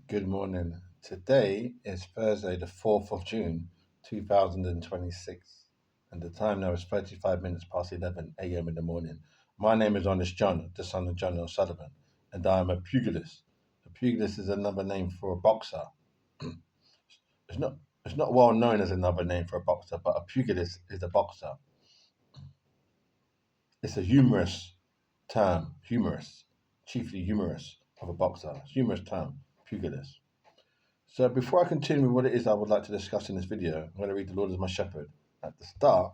Good morning. Today is Thursday, the 4th of June, 2026, and the time now is 35 minutes past 11 a.m. in the morning. My name is Honest John, the son of John O'Sullivan, and I am a pugilist. A pugilist is another name for a boxer. It's not it's not well known as another name for a boxer, but a pugilist is a boxer. It's a humorous, chiefly humorous of a boxer. Humorous term, pugilist. So before I continue with what it is I would like to discuss in this video, I'm going to read the Lord is my shepherd at the start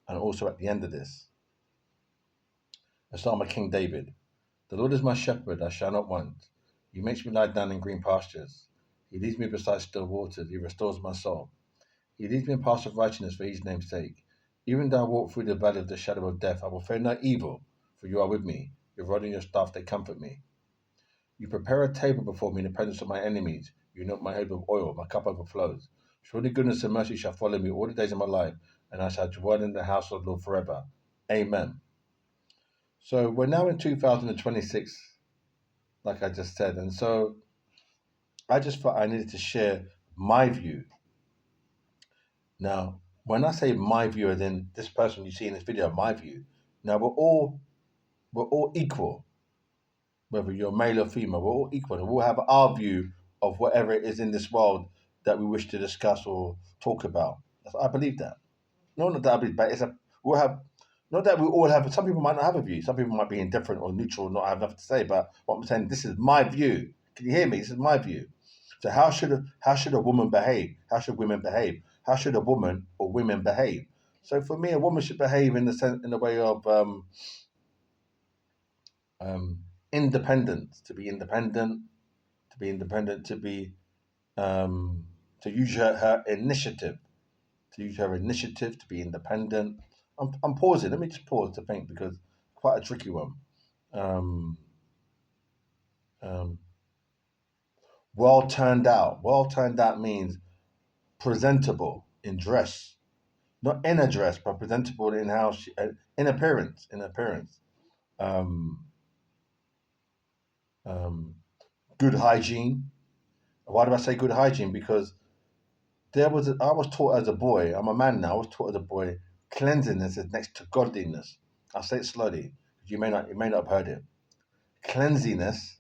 and also at the end of this. A psalm of King David. The Lord is my shepherd, I shall not want. He makes me lie down in green pastures. He leads me beside still waters. He restores my soul. He leads me in paths of righteousness for his name's sake. Even though I walk through the valley of the shadow of death, I will fear no evil, for you are with me. Your rod and your staff, they comfort me. You prepare a table before me in the presence of my enemies. You anoint my head with oil, my cup overflows. Surely goodness and mercy shall follow me all the days of my life, and I shall dwell in the house of the Lord forever. Amen. So we're now in 2026, like I just said, and so I just thought I needed to share my view. Now, when I say my view, as in this person you see in this video, my view. Now we're all equal, whether you're male or female. We're all equal, and we'll have our view of whatever it is in this world that we wish to discuss or talk about. I believe that. No, not that I believe, but we'll have. Not that we all have. Some people might not have a view. Some people might be indifferent or neutral, not have nothing to say. But what I'm saying, this is my view. Can you hear me? This is my view. So how should a woman behave? How should women behave? How should a woman or women behave? So for me, a woman should behave in the way of um, independence. To be independent, to be to use her initiative, to be independent. I'm pausing. Let me just pause to think because quite a tricky one. Um, um, well turned out. Well turned out means presentable in dress, not in a dress, but presentable in how she, in appearance. In appearance. Um, um, Good hygiene. Why do I say good hygiene? Because I was taught as a boy. I'm a man now. I was taught as a boy. Cleanliness is next to godliness. I'll say it slowly. You may not have heard it. Cleanliness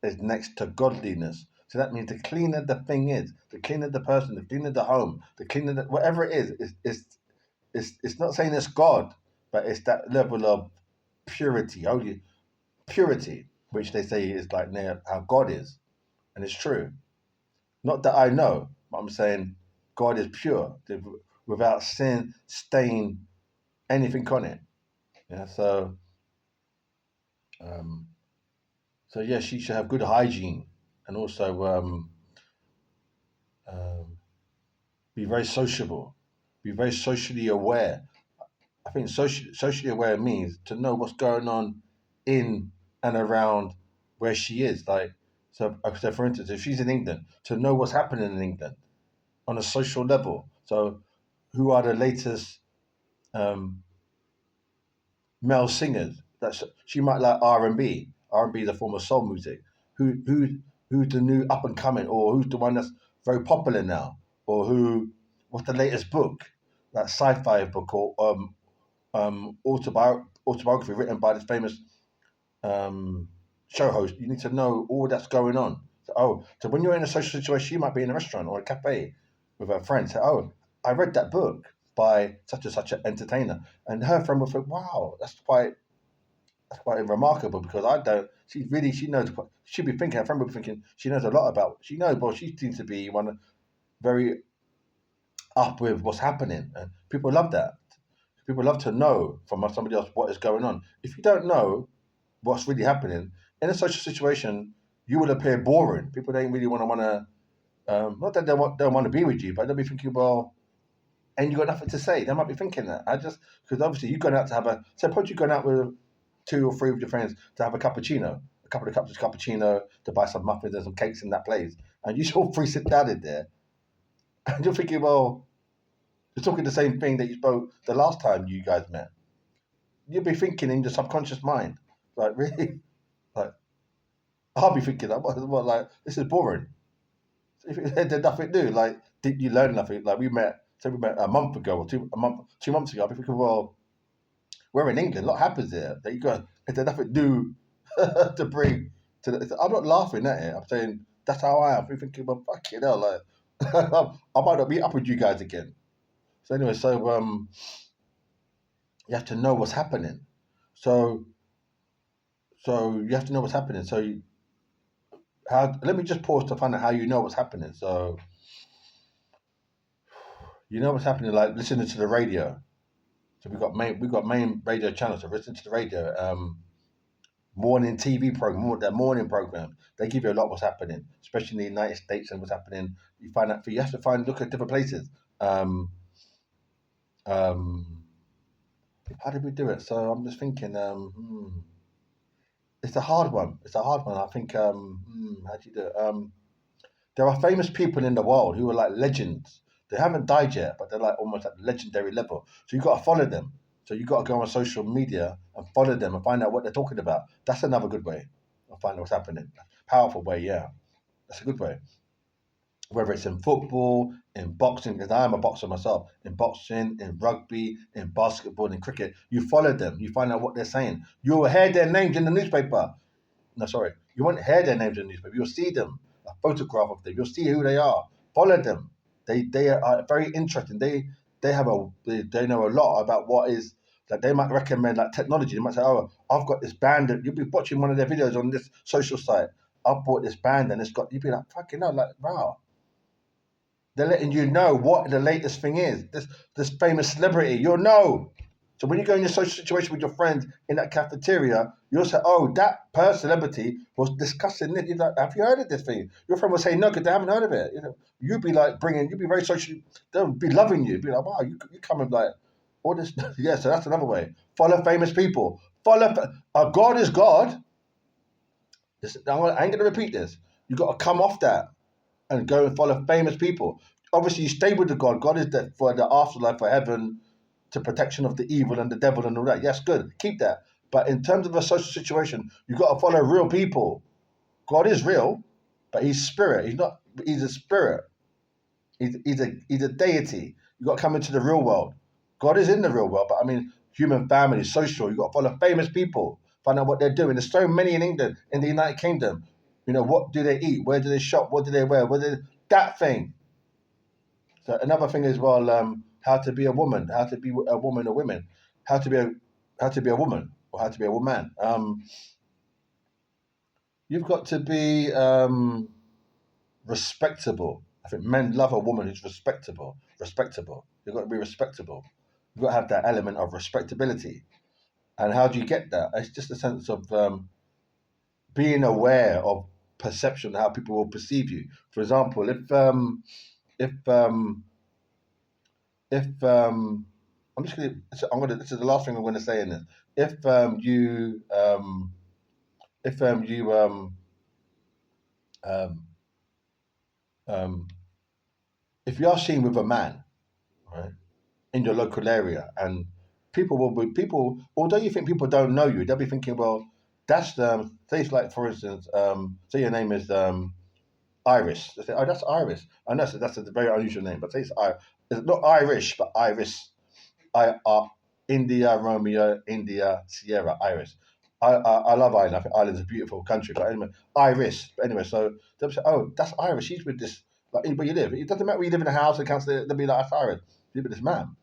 is next to godliness. So that means the cleaner the thing is, the cleaner the person, the cleaner the home, the cleaner whatever it is, it's not saying it's God, but it's that level of purity, holy purity, which they say is like near how God is, and it's true. Not that I know, but I'm saying God is pure, without sin, stain, anything on it. Yeah. Um, so yeah, she should have good hygiene, and also um, be very sociable, be very socially aware. I think socially aware means to know what's going on in and around where she is. So for instance, if she's in England, to know what's happening in England on a social level. So, who are the latest um, male singers? That she might like R&B. R&B is a form of soul music. Who's the new up and coming, or who's the one that's very popular now, or what's the latest book, that sci-fi book or autobiography written by this famous um, show host. You need to know all that's going on. So when you're in a social situation, you might be in a restaurant or a cafe with a friend. Say, oh, I read that book by such and such an entertainer, and her friend will think, wow, that's quite remarkable because I don't. She knows. She'd be thinking. Her friend would be thinking she knows a lot about. She knows, but she seems to be one very up with what's happening, and people love that. People love to know from somebody else what is going on. If you don't know what's really happening in a social situation, you will appear boring. People don't really want to. Not that don't want to be with you, but they'll be thinking, well, and you got nothing to say. They might be thinking that. I just because obviously you've gone out to have a. Suppose you've gone out with two or three of your friends to have a cappuccino, a couple of cups of cappuccino, to buy some muffins and some cakes in that place, and you all three sit down in there, and you're thinking, well, you're talking the same thing that you spoke the last time you guys met. You'll be thinking in your subconscious mind, like really, like I'll be thinking, like, what, like this is boring. If you did nothing new, like did you learn nothing? Like we met a month ago or 2 months ago. I'll be thinking, well, we're in England. A lot happens here. There you go. If there's nothing new to bring to the, I'm not laughing at it. I'm saying that's how I am. I'm thinking, well, fuck it, hell, like I might not meet up with you guys again. So anyway, you have to know what's happening. So you have to know what's happening. How? Let me just pause to find out how you know what's happening. So you know what's happening, like listening to the radio. So we got main radio channels. So listen to the radio. Morning TV program, their morning program. They give you a lot of what's happening, especially in the United States and what's happening. You find out. You have to look at different places. Um, um, how did we do it? So I'm just thinking. It's a hard one. It's a hard one. I think. How do you do it? There are famous people in the world who are like legends. They haven't died yet, but they're like almost at the legendary level. So you got to follow them. So you got to go on social media and follow them and find out what they're talking about. That's another good way of finding what's happening. Powerful way, yeah. That's a good way. Whether it's in football, in boxing, because I am a boxer myself, in boxing, in rugby, in basketball, in cricket, you follow them. You find out what they're saying. You will hear their names in the newspaper. No, sorry, you won't hear their names in the newspaper. You'll see them, a photograph of them. You'll see who they are. Follow them. They are very interesting. They know a lot about what is like. They might recommend like technology. They might say, "Oh, I've got this band." That you'll be watching one of their videos on this social site. I've bought this band and it's got. You'll be like, "Fucking hell!" Like, wow. They're letting you know what the latest thing is. This famous celebrity, you'll know. So when you go in your social situation with your friends in that cafeteria, you'll say, "Oh, that celebrity was discussing it." You're like, "Have you heard of this thing?" Your friend will say, "No, because they haven't heard of it." You know, you'd be like you'd be very social. They'll be loving you. Be like, "Wow, you come and like all this." Yeah, so that's another way. Follow famous people. God is God. I ain't gonna repeat this. You got to come off that and go and follow famous people. Obviously, you stay with the God. God is there for the afterlife, for heaven, to protection of the evil and the devil and all that. Yes, good. Keep that. But in terms of a social situation, you got to follow real people. God is real, but He's spirit. He's not. He's a spirit. He's a deity. You got to come into the real world. God is in the real world, but I mean, human family, social. You got to follow famous people. Find out what they're doing. There's so many in England, in the United Kingdom. You know, what do they eat? Where do they shop? What do they wear? That thing. So another thing as well, how to be a woman, how to be a woman or women, how to be a how to be a woman or how to be a woman. You've got to be respectable. I think men love a woman who's respectable. Respectable. You've got to be respectable. You've got to have that element of respectability. And how do you get that? It's just a sense of being aware of perception, how people will perceive you. For example, if if I'm just gonna, I'm gonna. This is the last thing I'm gonna say in this. If you um, um, if you are seen with a man, right, in your local area, and people, although you think people don't know you, they'll be thinking, well, that's say it's like for instance, say your name is Iris. They say, oh, that's Iris. I know that's a very unusual name, but say it's not Irish, but Iris. India Romeo India Sierra Iris. I love Ireland. I think Ireland's a beautiful country. But anyway, Iris. But anyway, so they'll say, "Oh, that's Iris. She's with this. Like where you live. It doesn't matter where you live in a house. It counts. They'll be like that's Iris. You live with this man."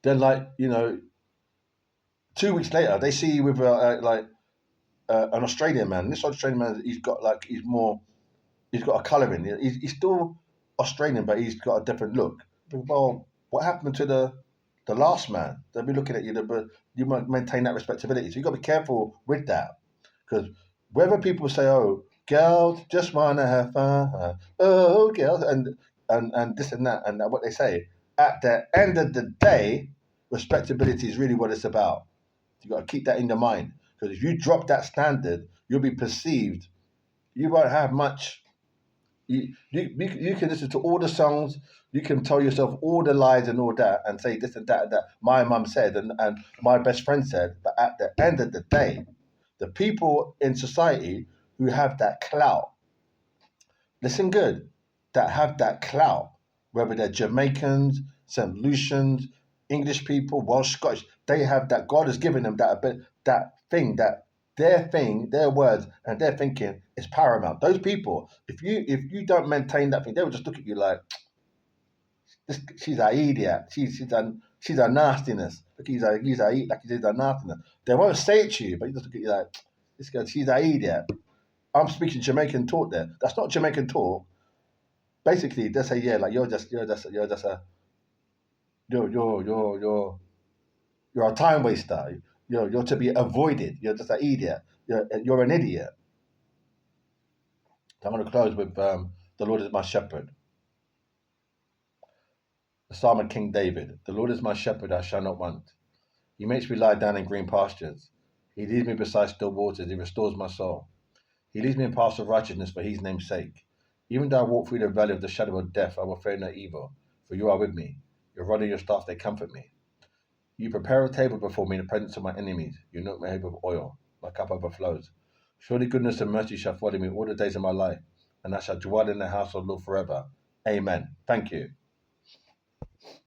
Then, like 2 weeks later, they see you with an Australian man. This Australian man, he's got a colour in. He's still Australian, but he's got a different look. Well, what happened to the last man? They'll be looking at you, but you might maintain that respectability. So you got to be careful with that, because whether people say, "Oh, girls just wanna have fun," "Oh, girls," and this and that, and what they say, at the end of the day, respectability is really what it's about. You got to keep that in your mind, because if you drop that standard, you'll be perceived. You won't have much. You can listen to all the songs, you can tell yourself all the lies and all that, and say this and that and that. My mum said, and my best friend said, but at the end of the day, the people in society who have that clout, listen good, that have that clout, whether they're Jamaicans, St. Lucians, English people, Welsh, Scottish, they have that. God has given them that thing, that their thing, their words, and their thinking is paramount. Those people, if you don't maintain that thing, they will just look at you like, she's an idiot. She's a nastiness. Look, he's a nastiness. They won't say it to you, but you just look at you like, this girl, she's an idiot. I'm speaking Jamaican talk there. That's not Jamaican talk. Basically, they say, yeah, like you're just a you're a time waster. You're to be avoided. You're just an idiot. You're an idiot. So I'm going to close with the Lord is my shepherd. The Psalm of King David. The Lord is my shepherd; I shall not want. He makes me lie down in green pastures. He leads me beside still waters. He restores my soul. He leads me in paths of righteousness for his name's sake. Even though I walk through the valley of the shadow of death, I will fear no evil, for you are with me. Your rod and your staff, they comfort me. You prepare a table before me in the presence of my enemies. You anoint my head with oil. My cup overflows. Surely goodness and mercy shall follow me all the days of my life, and I shall dwell in the house of the Lord forever. Amen. Thank you.